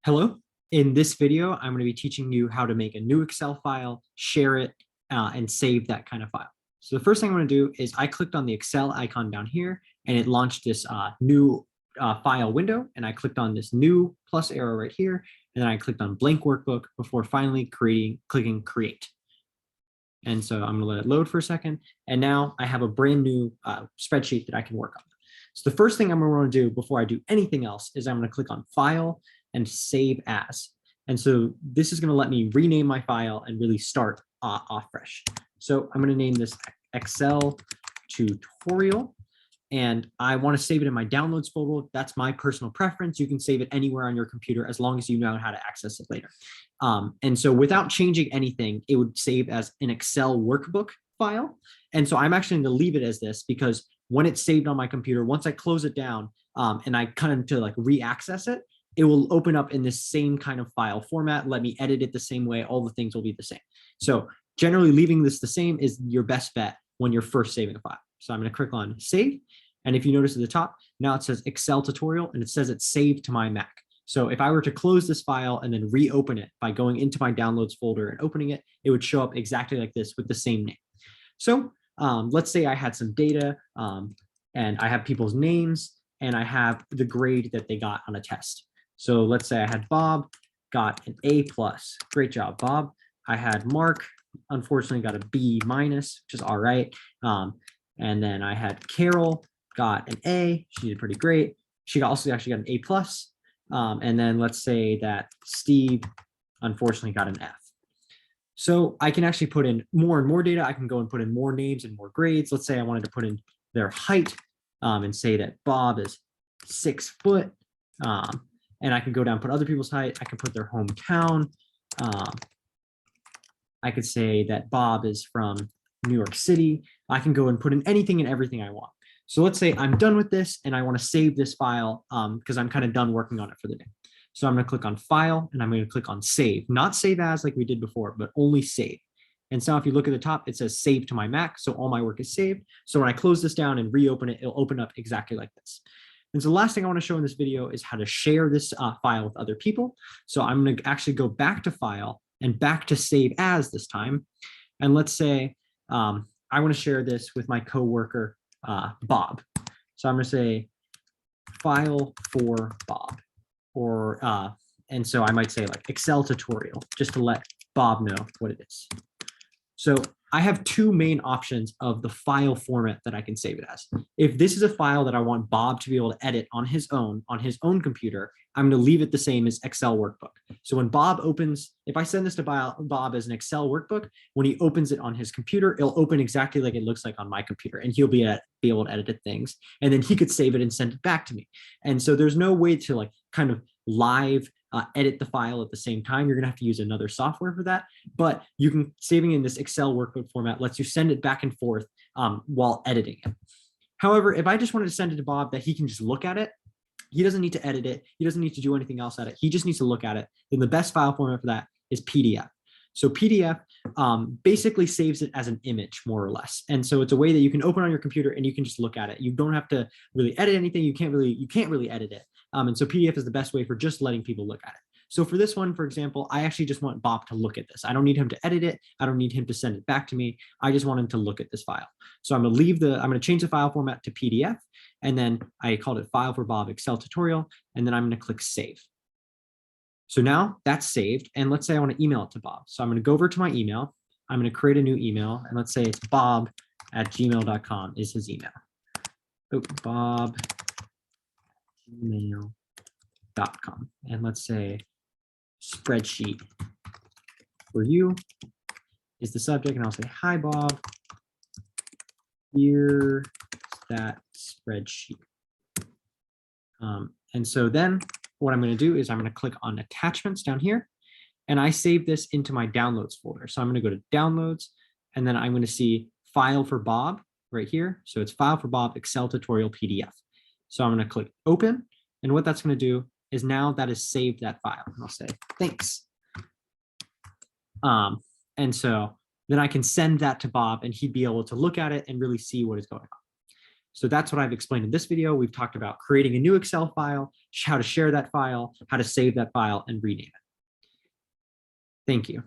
Hello. In this video, I'm going to be teaching you how to make a new Excel file, share it, and save that kind of file. So the first thing I'm going to do is I clicked on the Excel icon down here, and it launched this new file window. And I clicked on this new plus arrow right here, and then I clicked on blank workbook before finally clicking create. And so I'm going to let it load for a second. And now I have a brand new spreadsheet that I can work on. So the first thing I'm going to want to do before I do anything else is I'm going to click on File and Save As. And so this is going to let me rename my file and really start off fresh. So I'm going to name this Excel tutorial. And I want to save it in my downloads folder. That's my personal preference. You can save it anywhere on your computer as long as you know how to access it later. And so without changing anything, it would save as an Excel workbook file. And so I'm actually going to leave it as this because when it's saved on my computer, once I close it down and I kind of to like re-access it, it will open up in this same kind of file format. Let me edit it the same way. All the things will be the same. So generally leaving this the same is your best bet when you're first saving a file. So I'm going to click on save. And if you notice at the top, now it says Excel tutorial and it says it's saved to my Mac. So if I were to close this file and then reopen it by going into my downloads folder and opening it, it would show up exactly like this with the same name. So let's say I had some data and I have people's names and I have the grade that they got on a test. So let's say I had Bob got an A+. Great job, Bob. I had Mark, unfortunately got a B-, which is all right. And then I had Carol, got an A. She did pretty great. She also actually got an A+. And then let's say that Steve unfortunately got an F. So I can actually put in more and more data. I can go and put in more names and more grades. Let's say I wanted to put in their height and say that Bob is 6 foot. And I can go down, put other people's height. I can put their hometown. I could say that Bob is from New York City. I can go and put in anything and everything I want. So let's say I'm done with this and I want to save this file because I'm kind of done working on it for the day. So I'm going to click on File and I'm going to click on Save, not Save As like we did before, but only Save. And so if you look at the top, it says Save to my Mac. So all my work is saved. So when I close this down and reopen it, it'll open up exactly like this. And so the last thing I want to show in this video is how to share this file with other people. So I'm going to actually go back to File and back to Save As this time. And let's say I want to share this with my coworker, Bob. So I'm going to say file for Bob, or and so I might say like Excel tutorial just to let Bob know what it is. So I have two main options of the file format that I can save it as. If this is a file that I want Bob to be able to edit on his own computer, I'm going to leave it the same as Excel workbook. So when Bob opens, if I send this to Bob as an Excel workbook, when he opens it on his computer, it'll open exactly like it looks like on my computer, and he'll be able to edit things, and then he could save it and send it back to me. And so there's no way to like kind of live edit the file at the same time. You're going to have to use another software for that, but you can saving in this Excel workbook format lets you send it back and forth while editing it. However, if I just wanted to send it to Bob that he can just look at it, he doesn't need to edit it. He doesn't need to do anything else at it. He just needs to look at it. Then the best file format for that is PDF. So PDF basically saves it as an image, more or less. And so it's a way that you can open on your computer and you can just look at it. You don't have to really edit anything. You can't really edit it. And so PDF is the best way for just letting people look at it. So for this one, for example, I actually just want Bob to look at this. I don't need him to edit it. I don't need him to send it back to me. I just want him to look at this file. So I'm going to change the file format to PDF. And then I called it File for Bob Excel Tutorial. And then I'm going to click Save. So now that's saved. And let's say I want to email it to Bob. So I'm going to go over to my email. I'm going to create a new email. And let's say it's bob@gmail.com is his email. Oh, bob@gmail.com. And let's say spreadsheet for you is the subject. And I'll say, hi, Bob. Here's that spreadsheet. And so then what I'm going to do is I'm going to click on attachments down here, and I save this into my downloads folder. So I'm going to go to downloads, and then I'm going to see file for Bob right here. So it's file for Bob Excel tutorial PDF. So I'm going to click open, and what that's going to do is now that is saved that file. And I'll say thanks. And so then I can send that to Bob, and he'd be able to look at it and really see what is going on. So that's what I've explained in this video. We've talked about creating a new Excel file, how to share that file, how to save that file, and rename it. Thank you.